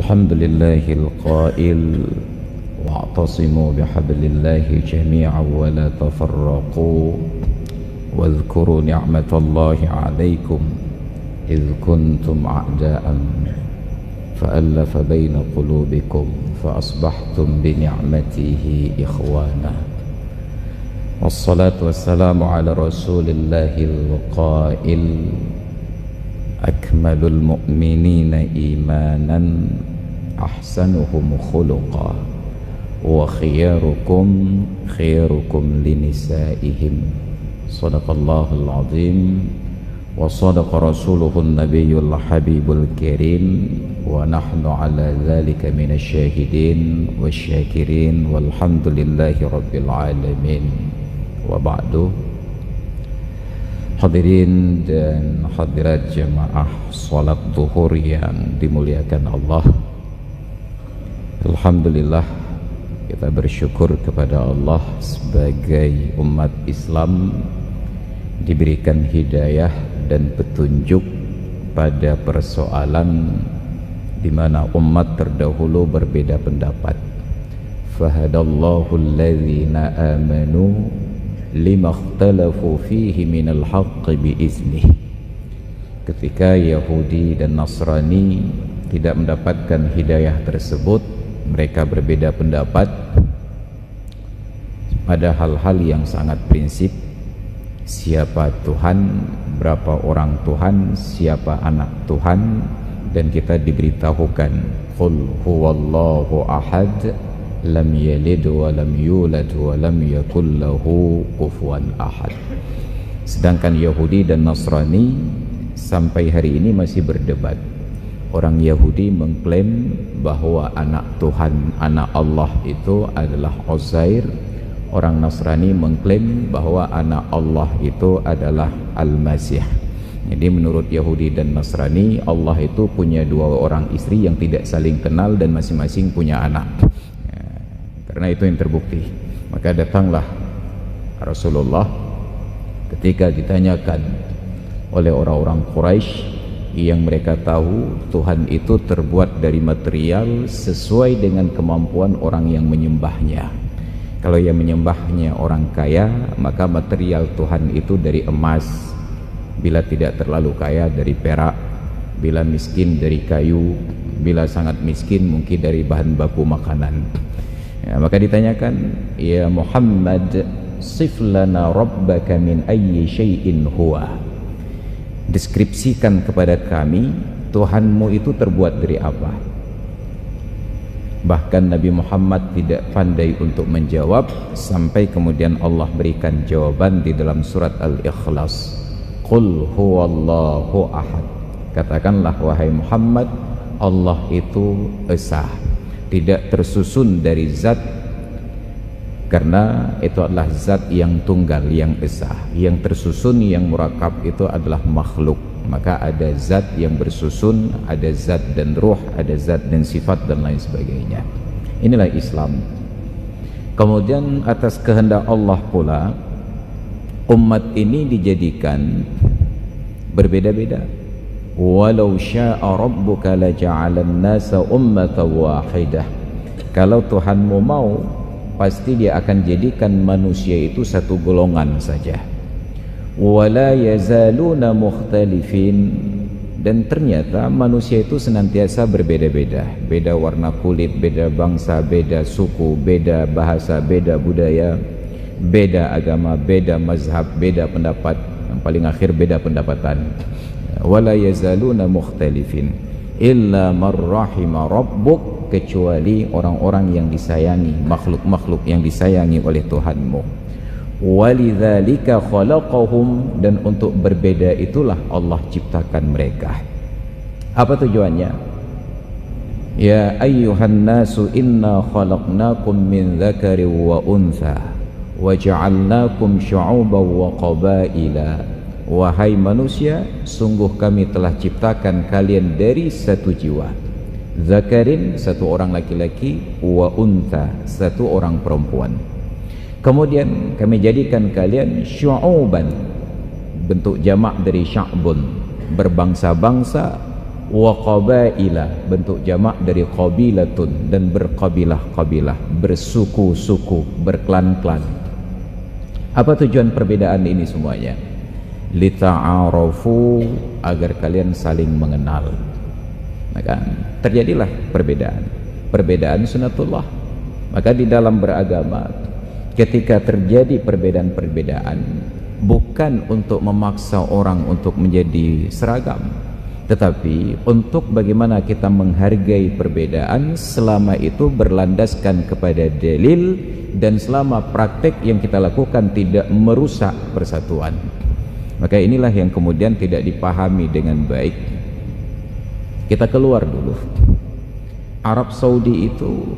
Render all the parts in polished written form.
الحمد لله القائل واعتصموا بحبل الله جميعا ولا تفرقوا واذكروا نعمة الله عليكم إذ كنتم أعداء فألف بين قلوبكم فأصبحتم بنعمته إخوانا والصلاة والسلام على رسول الله القائل أكمل المؤمنين إيمانا أحسنهم خلقا وخياركم خياركم لنسائهم صدق الله العظيم وصدق رسوله النبي الحبيب الكريم ونحن على ذلك من الشاهدين والشاكرين والحمد لله رب العالمين وبعد. Hadirin dan hadirat jemaah salat zuhur yang dimuliakan Allah, alhamdulillah kita bersyukur kepada Allah sebagai umat Islam diberikan hidayah dan petunjuk pada persoalan di mana umat terdahulu berbeda pendapat. Fahadallahu alladzina amanu lima ikhtalafu fihi minal haqqi biiznih. Ketika Yahudi dan Nasrani tidak mendapatkan hidayah tersebut, mereka berbeda pendapat pada hal-hal yang sangat prinsip. Siapa Tuhan, berapa orang Tuhan, siapa anak Tuhan, dan kita diberitahukan qul huwallahu ahad lam yalid wa lam yulad wa lam yakul lahu kufuwan ahad. Sedangkan Yahudi dan Nasrani sampai hari ini masih berdebat. Orang Yahudi mengklaim bahwa anak Tuhan, anak Allah itu adalah Uzair. Orang Nasrani mengklaim bahwa anak Allah itu adalah Al-Masih. Jadi menurut Yahudi dan Nasrani, Allah itu punya dua orang istri yang tidak saling kenal dan masing-masing punya anak. Karena itu yang terbukti, maka datanglah Rasulullah ketika ditanyakan oleh orang-orang Quraisy yang mereka tahu Tuhan itu terbuat dari material sesuai dengan kemampuan orang yang menyembahnya. Kalau yang menyembahnya orang kaya, maka material Tuhan itu dari emas, bila tidak terlalu kaya dari perak, bila miskin dari kayu, bila sangat miskin mungkin dari bahan baku makanan. Ya, maka ditanyakan, ya Muhammad, sif lana rabbaka min ayyi syai'in huwa. Deskripsikan kepada kami Tuhanmu itu terbuat dari apa. Bahkan Nabi Muhammad tidak pandai untuk menjawab, sampai kemudian Allah berikan jawaban di dalam surat Al-Ikhlas. Qul huwallahu ahad. Katakanlah wahai Muhammad, Allah itu esa, tidak tersusun dari zat, karena itu adalah zat yang tunggal, yang esa. Yang tersusun, yang murakab itu adalah makhluk. Maka ada zat yang bersusun, ada zat dan ruh, ada zat dan sifat dan lain sebagainya. Inilah Islam. Kemudian atas kehendak Allah pula umat ini dijadikan berbeda-beda. Walau syaa rabbuka laja'alan nasa ummatan wahidah. Kalau Tuhanmu mau, pasti dia akan jadikan manusia itu satu golongan saja. Wala yazaluna mukhtalifin. Dan ternyata manusia itu senantiasa berbeda-beda. Beda warna kulit, beda bangsa, beda suku, beda bahasa, beda budaya, beda agama, beda mazhab, beda pendapat, yang paling akhir beda pendapatan. Wala yazaluna mukhtalifin illa man rahima rabbuk, kecuali orang-orang yang disayangi, makhluk-makhluk yang disayangi oleh Tuhanmu. Walidzalika khalaqahum, dan untuk berbeda itulah Allah ciptakan mereka. Apa tujuannya? Ya ayyuhan nasu inna khalaqnakum min dzakarin wa untha wa ja'alnakum syu'uban wa qabaila. Wahai manusia, sungguh kami telah ciptakan kalian dari satu jiwa. Zakarin, satu orang laki-laki, wa untha, satu orang perempuan. Kemudian kami jadikan kalian syu'uban, bentuk jamak dari sya'bun, berbangsa-bangsa, wa qabaila, bentuk jamak dari qabilatun, dan berkabilah-kabilah, bersuku-suku, berklan-klan. Apa tujuan perbedaan ini semuanya? Lita'arafu, agar kalian saling mengenal. Maka terjadilah perbedaan sunatullah. Maka di dalam beragama, ketika terjadi perbedaan-perbedaan, bukan untuk memaksa orang untuk menjadi seragam, tetapi untuk bagaimana kita menghargai perbedaan selama itu berlandaskan kepada dalil dan selama praktek yang kita lakukan tidak merusak persatuan. Maka inilah yang kemudian tidak dipahami dengan baik. Kita keluar dulu. Arab Saudi itu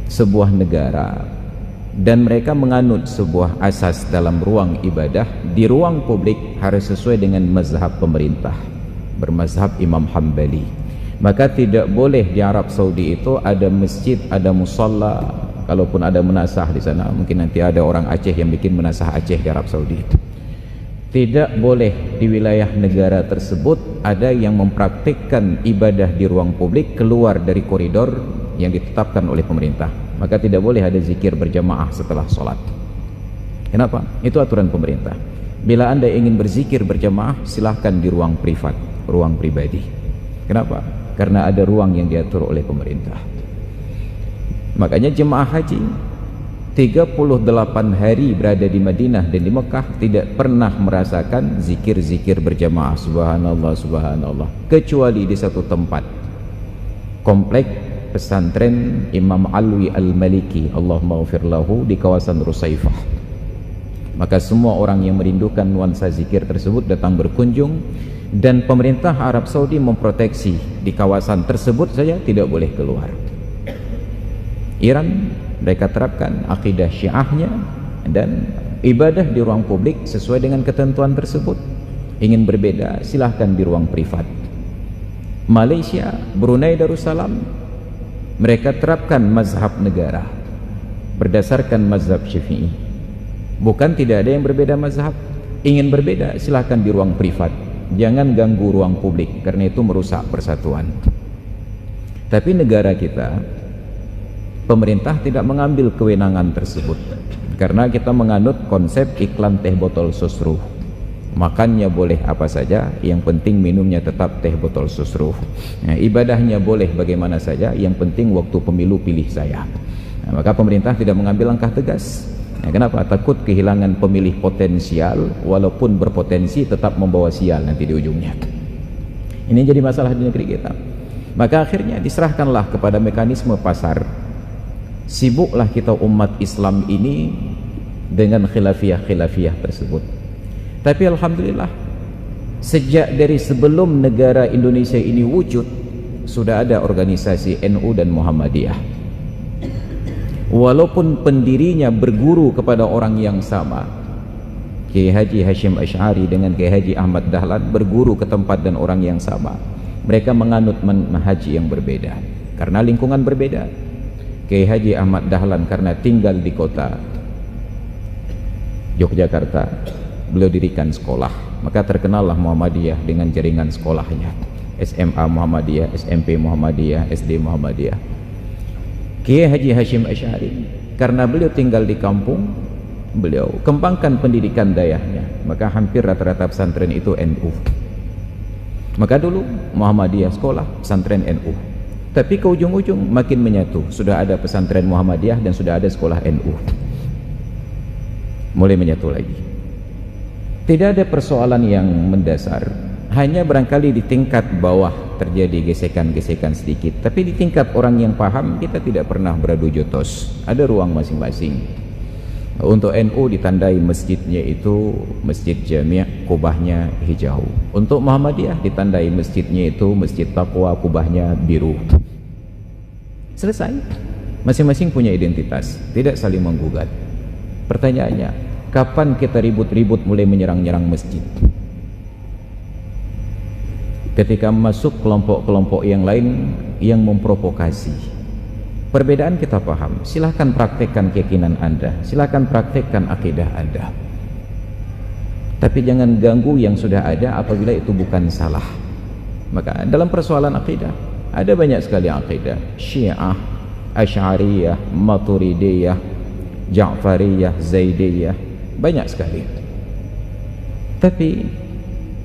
sebuah negara, dan mereka menganut sebuah asas dalam ruang ibadah. Di ruang publik harus sesuai dengan mazhab pemerintah, bermazhab Imam Hambali. Maka tidak boleh di Arab Saudi itu ada masjid, ada musalla. Kalaupun ada menasah di sana, mungkin nanti ada orang Aceh yang bikin menasah Aceh di Arab Saudi itu. Tidak boleh di wilayah negara tersebut ada yang mempraktikkan ibadah di ruang publik keluar dari koridor yang ditetapkan oleh pemerintah. Maka tidak boleh ada zikir berjamaah setelah sholat. Kenapa? Itu aturan pemerintah. Bila Anda ingin berzikir berjamaah, silahkan di ruang privat, ruang pribadi. Kenapa? Karena ada ruang yang diatur oleh pemerintah. Makanya jemaah haji 38 hari berada di Madinah dan di Mekah tidak pernah merasakan zikir-zikir berjamaah, subhanallah subhanallah, kecuali di satu tempat, komplek pesantren Imam Alwi Al-Maliki, Allahumma ghafir lahu, di kawasan Rusaifah. Maka semua orang yang merindukan nuansa zikir tersebut datang berkunjung, dan pemerintah Arab Saudi memproteksi di kawasan tersebut saja tidak boleh keluar. Iran, mereka terapkan akidah syiahnya dan ibadah di ruang publik sesuai dengan ketentuan tersebut. Ingin berbeda, silahkan di ruang privat. Malaysia, Brunei Darussalam, mereka terapkan mazhab negara berdasarkan mazhab Syafi'i. Bukan tidak ada yang berbeda mazhab. Ingin berbeda, silahkan di ruang privat. Jangan ganggu ruang publik, karena itu merusak persatuan. Tapi negara kita, pemerintah tidak mengambil kewenangan tersebut, karena kita menganut konsep iklan teh botol susruh. Makannya boleh apa saja, yang penting minumnya tetap teh botol susruh. Nah, ibadahnya boleh bagaimana saja, yang penting waktu pemilu pilih saya. Nah, maka pemerintah tidak mengambil langkah tegas. Nah, kenapa? Takut kehilangan pemilih potensial, walaupun berpotensi tetap membawa sial nanti di ujungnya. Ini jadi masalah di negeri kita. Maka akhirnya diserahkanlah kepada mekanisme pasar. Sibuklah kita umat Islam ini dengan khilafiyah-khilafiyah tersebut. Tapi alhamdulillah, sejak dari sebelum negara Indonesia ini wujud, sudah ada organisasi NU dan Muhammadiyah. Walaupun pendirinya berguru kepada orang yang sama, Kiai Haji Hashim Asy'ari dengan Kiai Haji Ahmad Dahlan berguru ke tempat dan orang yang sama. Mereka menganut manhaj yang berbeda karena lingkungan berbeda. Kiai Haji Ahmad Dahlan karena tinggal di kota Yogyakarta, beliau dirikan sekolah, maka terkenallah Muhammadiyah dengan jaringan sekolahnya, SMA Muhammadiyah, SMP Muhammadiyah, SD Muhammadiyah. Kiai Haji Hashim Asy'ari karena beliau tinggal di kampung, beliau kembangkan pendidikan dayahnya, maka hampir rata-rata pesantren itu NU. Maka dulu Muhammadiyah sekolah, pesantren NU. Tapi ke ujung-ujung makin menyatu, sudah ada pesantren Muhammadiyah dan sudah ada sekolah NU. Mulai menyatu lagi. Tidak ada persoalan yang mendasar, hanya barangkali di tingkat bawah terjadi gesekan-gesekan sedikit, tapi di tingkat orang yang paham kita tidak pernah beradu jotos. Ada ruang masing-masing. Untuk NU ditandai masjidnya itu Masjid Jami' kubahnya hijau. Untuk Muhammadiyah ditandai masjidnya itu Masjid Taqwa kubahnya biru. Selesai. Masing-masing punya identitas, tidak saling menggugat. Pertanyaannya, kapan kita ribut-ribut mulai menyerang-nyerang masjid? Ketika masuk kelompok-kelompok yang lain yang memprovokasi. Perbedaan kita paham, silahkan praktekkan keyakinan Anda, silahkan praktekkan akidah Anda, tapi jangan ganggu yang sudah ada apabila itu bukan salah. Maka dalam persoalan akidah ada banyak sekali akidah, Syiah, Asy'ariyah, Maturidiyah, Ja'fariyah, Zaidiyah, banyak sekali. Tapi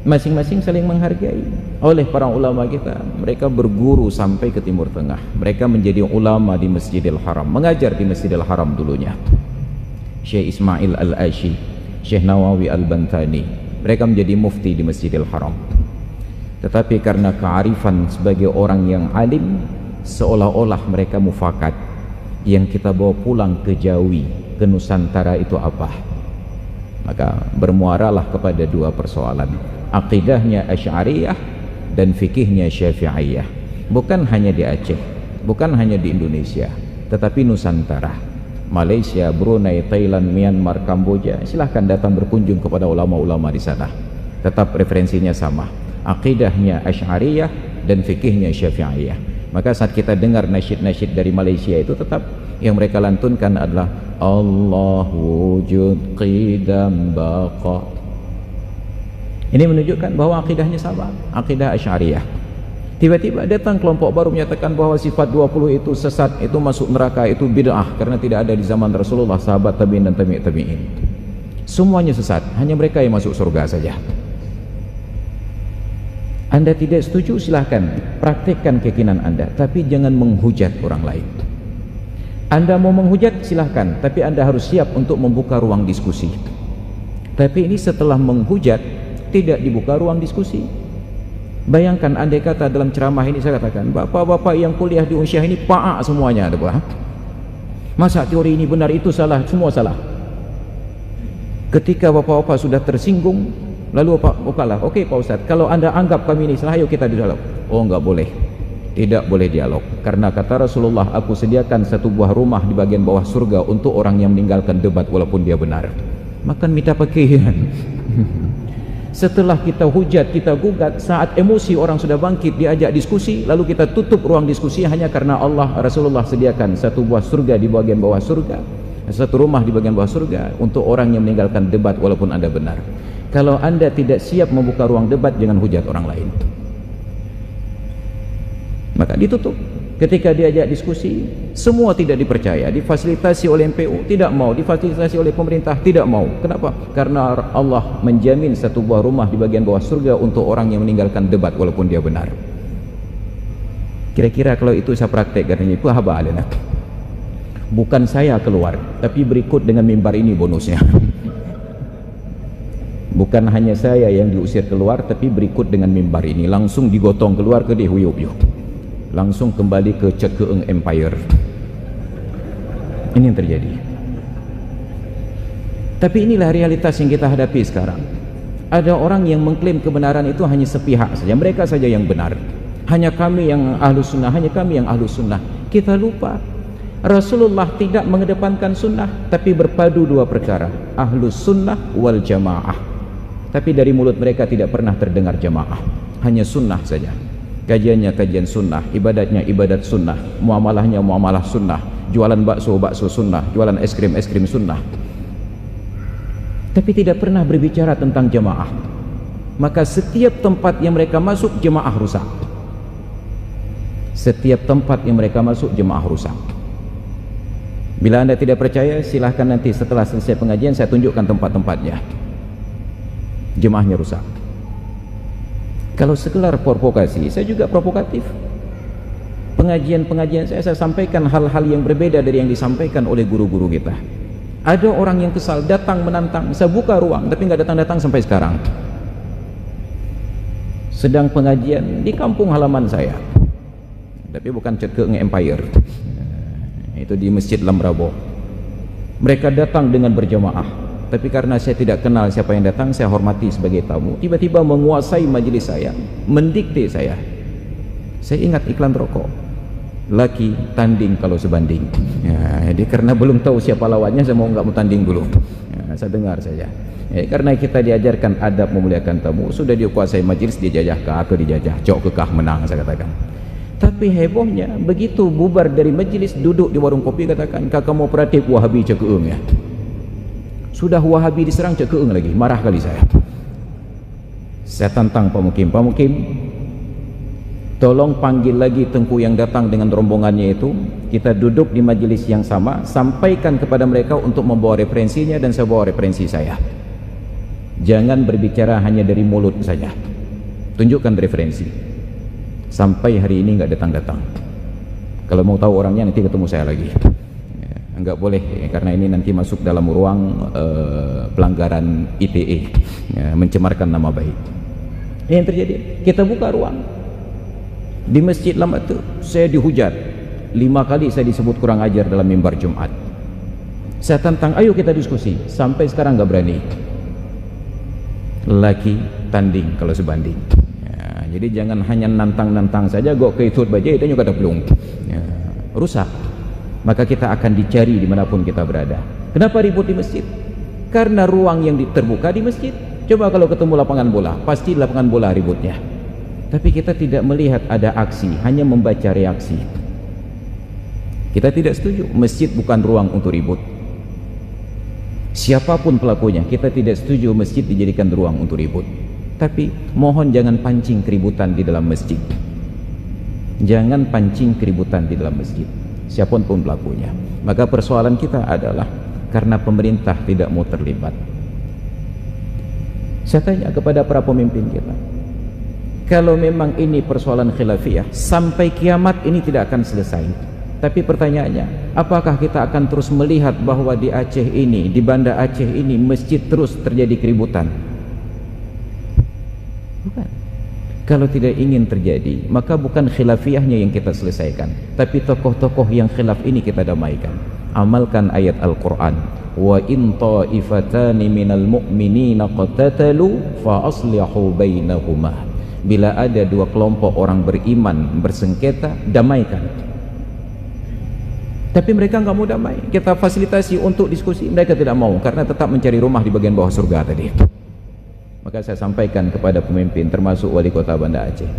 masing-masing saling menghargai oleh para ulama kita. Mereka berguru sampai ke Timur Tengah. Mereka menjadi ulama di Masjidil Haram, mengajar di Masjidil Haram dulunya. Syekh Ismail Al-Ashi, Syekh Nawawi Al-Bantani, mereka menjadi mufti di Masjidil Haram. Tetapi karena kearifan sebagai orang yang alim, seolah-olah mereka mufakat. Yang kita bawa pulang ke Jawi, ke Nusantara itu apa? Maka bermuaralah kepada dua persoalan, aqidahnya Asy'ariyah dan fikihnya Syafi'iyah. Bukan hanya di Aceh, bukan hanya di Indonesia, tetapi Nusantara, Malaysia, Brunei, Thailand, Myanmar, Kamboja, silahkan datang berkunjung kepada ulama-ulama di sana. Tetap referensinya sama, aqidahnya Asy'ariyah dan fikihnya Syafi'iyah. Maka saat kita dengar nasyid-nasyid dari Malaysia itu, tetap yang mereka lantunkan adalah Allah wujud qidam baqa. Ini menunjukkan bahwa akidahnya sama, akidah Asy'ariyah. Tiba-tiba datang kelompok baru menyatakan bahwa sifat 20 itu sesat, itu masuk neraka, itu bid'ah karena tidak ada di zaman Rasulullah, sahabat, tabi'in dan tabi'in. Semuanya sesat, hanya mereka yang masuk surga saja. Anda tidak setuju, silahkan praktekkan keyakinan Anda, tapi jangan menghujat orang lain. Anda mau menghujat, silahkan, tapi Anda harus siap untuk membuka ruang diskusi. Tapi ini setelah menghujat tidak dibuka ruang diskusi. Bayangkan andai kata dalam ceramah ini saya katakan, bapak-bapak yang kuliah di Unsyah ini paak semuanya, ada buah. Masa teori ini benar, itu salah, semua salah. Ketika bapak-bapak sudah tersinggung, lalu bapak-bapaklah, oke Pak Ustaz, kalau Anda anggap kami ini salah, ayo kita dialog. Oh, enggak boleh, tidak boleh dialog, karena kata Rasulullah, aku sediakan satu buah rumah di bagian bawah surga untuk orang yang meninggalkan debat walaupun dia benar. Makan minta pakaian. Setelah kita hujat, kita gugat, saat emosi orang sudah bangkit, diajak diskusi, lalu kita tutup ruang diskusi hanya karena Allah, Rasulullah sediakan satu buah surga di bagian bawah surga, satu rumah di bagian bawah surga untuk orang yang meninggalkan debat walaupun Anda benar. Kalau Anda tidak siap membuka ruang debat, jangan hujat orang lain. Maka ditutup. Ketika diajak diskusi, semua tidak dipercaya, difasilitasi oleh MPU, tidak mau, difasilitasi oleh pemerintah, tidak mau. Kenapa? Karena Allah menjamin satu buah rumah di bagian bawah surga untuk orang yang meninggalkan debat walaupun dia benar. Kira-kira kalau itu saya praktek, katanya itu haba alena. Bukan saya keluar, tapi berikut dengan mimbar ini bonusnya. Bukan hanya saya yang diusir keluar, tapi berikut dengan mimbar ini, langsung digotong keluar ke dihuyup-huyup, langsung kembali ke Cekeeng Empire. Ini yang terjadi. Tapi inilah realitas yang kita hadapi sekarang. Ada orang yang mengklaim kebenaran itu hanya sepihak saja, mereka saja yang benar, hanya kami yang ahlus sunnah, hanya kami yang ahlus sunnah. Kita lupa Rasulullah tidak mengedepankan sunnah, tapi berpadu dua perkara, ahlus sunnah wal jamaah. Tapi dari mulut mereka tidak pernah terdengar jamaah, hanya sunnah saja. Kajiannya kajian sunnah, ibadatnya ibadat sunnah, muamalahnya muamalah sunnah, jualan bakso sunnah, jualan es krim sunnah. Tapi tidak pernah berbicara tentang jamaah. Maka setiap tempat yang mereka masuk, jamaah rusak. Setiap tempat yang mereka masuk, jamaah rusak. Bila Anda tidak percaya, silahkan nanti setelah selesai pengajian saya tunjukkan tempat-tempatnya. Jemaahnya rusak. Kalau sekelar provokasi, saya juga provokatif. Pengajian-pengajian saya sampaikan hal-hal yang berbeda dari yang disampaikan oleh guru-guru kita. Ada orang yang kesal, datang menantang, saya buka ruang, tapi nggak datang-datang sampai sekarang. Sedang pengajian di kampung halaman saya, tapi bukan Cekeeng Empire, itu di Masjid Lamrabo. Mereka datang dengan berjamaah, tapi karena saya tidak kenal siapa yang datang, saya hormati sebagai tamu. Tiba-tiba menguasai majelis saya, mendikte saya. Saya ingat iklan rokok, laki tanding kalau sebanding. Ya, jadi karena belum tahu siapa lawannya, saya mau nggak mau tanding dulu. Ya, saya dengar saja. Ya, karena kita diajarkan adab memuliakan tamu, sudah dikuasai majelis, dijajah ke dijajah, cok kekah menang, saya katakan. Tapi hebohnya, begitu bubar dari majelis, duduk di warung kopi, katakan, kakak mau praktik Wahabi Cekeeng ya. Sudah Wahabi diserang, Cekeeng lagi, marah kali saya. Saya tantang pemukim, Tolong panggil lagi Tengku yang datang dengan rombongannya itu, kita duduk di majelis yang sama, sampaikan kepada mereka untuk membawa referensinya dan saya bawa referensi saya. Jangan berbicara hanya dari mulut saja, tunjukkan referensi. Sampai hari ini nggak datang-datang. Kalau mau tahu orangnya nanti ketemu saya lagi. Enggak boleh, karena ini nanti masuk dalam ruang pelanggaran ITE, mencemarkan nama baik. Ini yang terjadi. Kita buka ruang di Masjid Lama itu, saya dihujat 5 kali, saya disebut kurang ajar dalam mimbar Jumat. Saya tantang, ayo kita diskusi. Sampai sekarang nggak berani. Laki tanding kalau sebanding. Jadi jangan hanya nantang-nantang saja, gok keitut baja itu juga ada pelung. Rusak. Maka kita akan dicari dimanapun kita berada. Kenapa ribut di masjid? Karena ruang yang terbuka di masjid. Coba kalau ketemu lapangan bola, pasti lapangan bola ributnya. Tapi kita tidak melihat ada aksi, hanya membaca reaksi. Kita tidak setuju. Masjid bukan ruang untuk ribut. Siapapun pelakunya, kita tidak setuju masjid dijadikan ruang untuk ribut. Tapi mohon jangan pancing keributan di dalam masjid. Jangan pancing keributan di dalam masjid, siapapun pelakunya. Maka persoalan kita adalah karena pemerintah tidak mau terlibat. Saya tanya kepada para pemimpin kita, kalau memang ini persoalan khilafiyah, sampai kiamat ini tidak akan selesai. Tapi pertanyaannya, apakah kita akan terus melihat bahwa di Aceh ini, di Banda Aceh ini, masjid terus terjadi keributan? Bukan. Kalau tidak ingin terjadi, maka bukan khilafiyahnya yang kita selesaikan, tapi tokoh-tokoh yang khilaf ini kita damaikan. Amalkan ayat Al-Quran, wa in ta'ifatani minal mu'minina qatatalu fa aslihu bainahuma. Bila ada dua kelompok orang beriman bersengketa, damaikan. Tapi mereka nggak mau damai. Kita fasilitasi untuk diskusi, mereka tidak mau karena tetap mencari rumah di bagian bawah surga tadi. Maka saya sampaikan kepada pemimpin, termasuk wali kota Banda Aceh,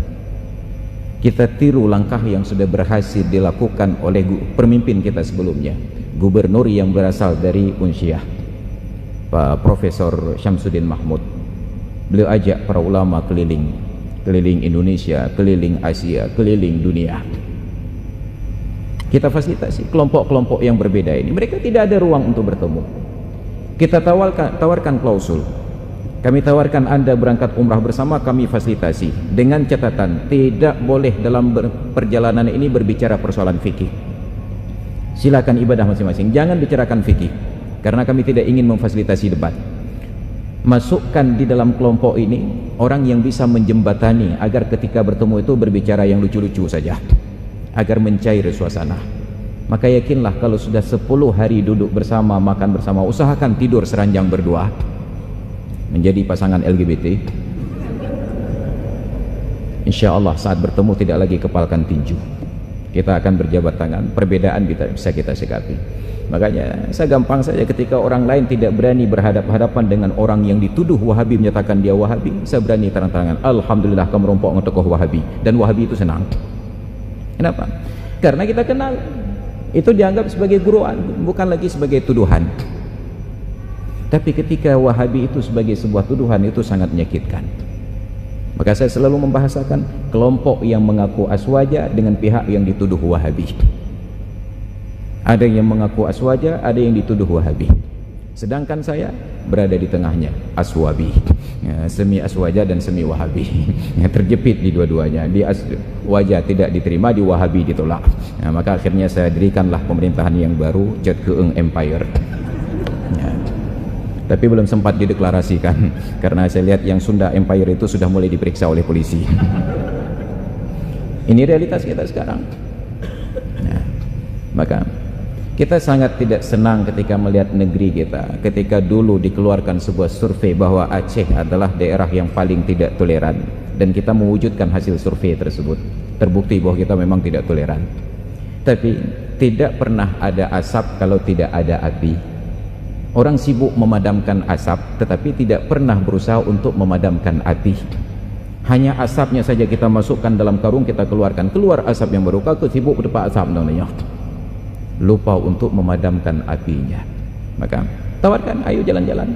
kita tiru langkah yang sudah berhasil dilakukan oleh pemimpin kita sebelumnya, gubernur yang berasal dari Unsyah, Pak Profesor Syamsuddin Mahmud. Beliau ajak para ulama keliling Indonesia, keliling Asia, keliling dunia. Kita fasilitasi kelompok-kelompok yang berbeda ini, mereka tidak ada ruang untuk bertemu. Kita tawarkan klausul. Kami tawarkan Anda berangkat umrah bersama, kami fasilitasi dengan catatan tidak boleh dalam perjalanan ini berbicara persoalan fikih. Silakan ibadah masing-masing, jangan bicarakan fikih, karena kami tidak ingin memfasilitasi debat. Masukkan di dalam kelompok ini orang yang bisa menjembatani agar ketika bertemu itu berbicara yang lucu-lucu saja, agar mencair suasana. Maka yakinlah kalau sudah 10 hari duduk bersama, makan bersama, usahakan tidur seranjang berdua, menjadi pasangan LGBT. Insya Allah saat bertemu tidak lagi kepalkan tinju, kita akan berjabat tangan. Perbedaan bisa kita sikapi. Makanya saya gampang saja ketika orang lain tidak berani berhadap-hadapan dengan orang yang dituduh Wahabi, menyatakan dia Wahabi, saya berani terang-terangan, alhamdulillah kamu merompok dengan tokoh Wahabi, dan Wahabi itu senang. Kenapa? Karena kita kenal, itu dianggap sebagai guruan, bukan lagi sebagai tuduhan. Tapi ketika Wahabi itu sebagai sebuah tuduhan, itu sangat menyakitkan. Maka saya selalu membahasakan kelompok yang mengaku aswaja dengan pihak yang dituduh Wahabi. Ada yang mengaku aswaja, ada yang dituduh Wahabi. Sedangkan saya berada di tengahnya, aswabi, semi aswaja dan semi Wahabi. Terjepit di dua-duanya. Di aswaja tidak diterima, di Wahabi ditolak. Maka akhirnya saya dirikanlah pemerintahan yang baru, Jat Keung Empire. Tapi belum sempat dideklarasikan karena saya lihat yang Sunda Empire itu sudah mulai diperiksa oleh polisi. Ini realitas kita sekarang. Maka kita sangat tidak senang ketika melihat negeri kita, ketika dulu dikeluarkan sebuah survei bahwa Aceh adalah daerah yang paling tidak toleran, dan kita mewujudkan hasil survei tersebut. Terbukti bahwa kita memang tidak toleran. Tapi tidak pernah ada asap kalau tidak ada api. Orang sibuk memadamkan asap, tetapi tidak pernah berusaha untuk memadamkan api. Hanya asapnya saja kita masukkan dalam karung, kita keluarkan, keluar asap yang baru. Kau sibuk berdepak asap namanya, lupa untuk memadamkan apinya. Maka tawarkan, ayo jalan-jalan.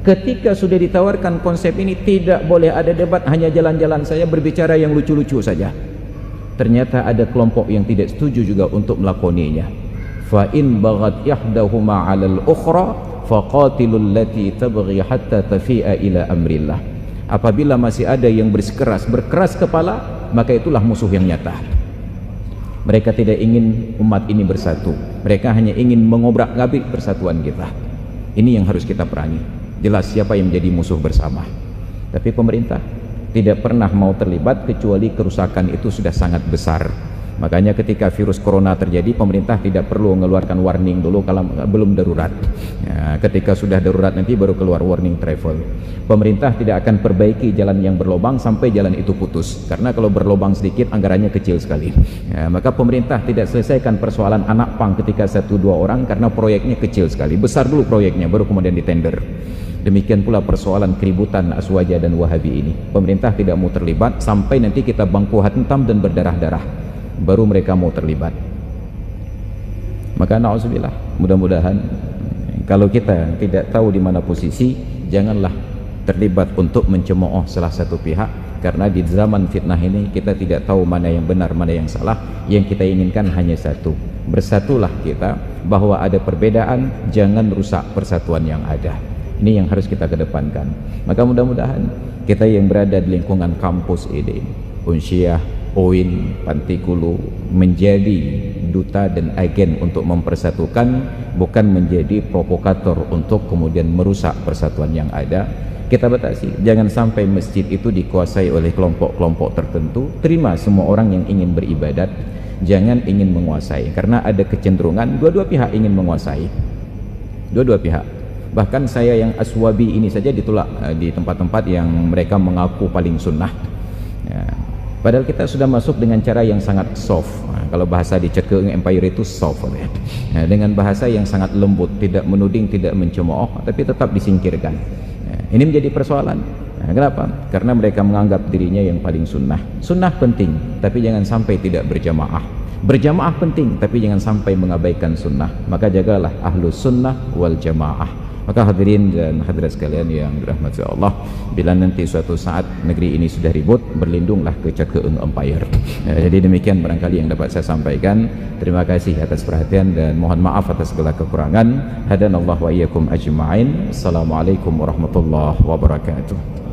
Ketika sudah ditawarkan konsep ini, tidak boleh ada debat, hanya jalan-jalan saja, berbicara yang lucu-lucu saja. ternyata ada kelompok yang tidak setuju juga untuk melakoninya. Fa in baghat ihdahuma 'alal ukhra faqatilul lati tabghi hatta tafi'a ila amrillah. Apabila masih ada yang berkeras kepala, maka itulah musuh yang nyata. Mereka tidak ingin umat ini bersatu, mereka hanya ingin mengobrak-abrik persatuan kita. Ini yang harus kita perangi. Jelas siapa yang menjadi musuh bersama. Tapi pemerintah tidak pernah mau terlibat kecuali kerusakan itu sudah sangat besar. Makanya ketika virus corona terjadi, pemerintah tidak perlu mengeluarkan warning dulu kalau belum darurat. Ya, ketika sudah darurat nanti baru keluar warning travel. Pemerintah tidak akan perbaiki jalan yang berlobang sampai jalan itu putus, karena kalau berlobang sedikit anggarannya kecil sekali. Ya, maka pemerintah tidak selesaikan persoalan anak pang ketika 1-2 orang karena proyeknya kecil sekali. Besar dulu proyeknya baru kemudian ditender. Demikian pula persoalan keributan Aswaja dan Wahabi ini. Pemerintah tidak mau terlibat sampai nanti kita bangku hantam dan berdarah-darah, baru mereka mau terlibat. Maka na'udzubillah, mudah-mudahan kalau kita tidak tahu di mana posisi, janganlah terlibat untuk mencemooh salah satu pihak, karena di zaman fitnah ini kita tidak tahu mana yang benar, mana yang salah. Yang kita inginkan hanya satu, bersatulah kita, bahwa ada perbedaan, jangan rusak persatuan yang ada. Ini yang harus kita kedepankan. Maka mudah-mudahan kita yang berada di lingkungan kampus ini, Unsyah, UIN, Pantikulu, menjadi duta dan agen untuk mempersatukan, bukan menjadi provokator untuk kemudian merusak persatuan yang ada. Kita batasi, jangan sampai masjid itu dikuasai oleh kelompok-kelompok tertentu. Terima semua orang yang ingin beribadat, jangan ingin menguasai, karena ada kecenderungan dua-dua pihak ingin menguasai, dua-dua pihak. Bahkan saya yang Aswabi ini saja ditolak di tempat-tempat yang mereka mengaku paling sunnah ya. Padahal kita sudah masuk dengan cara yang sangat soft. Nah, kalau bahasa di Cekung Empire itu soft ya. Nah, dengan bahasa yang sangat lembut, tidak menuding, tidak mencemooh, tapi tetap disingkirkan. Nah, ini menjadi persoalan. Nah, kenapa? Karena mereka menganggap dirinya yang paling sunnah. Sunnah penting, tapi jangan sampai tidak berjamaah. Berjamaah penting, tapi jangan sampai mengabaikan sunnah. Maka jagalah ahlus sunnah wal jamaah. Maka hadirin dan hadirat sekalian yang dirahmati Allah, bila nanti suatu saat negeri ini sudah ribut, berlindunglah ke Cekung Empire. Jadi demikian barangkali yang dapat saya sampaikan. Terima kasih atas perhatian dan mohon maaf atas segala kekurangan. Hadanallahu wa iyyakum ajma'in. Assalamualaikum warahmatullahi wabarakatuh.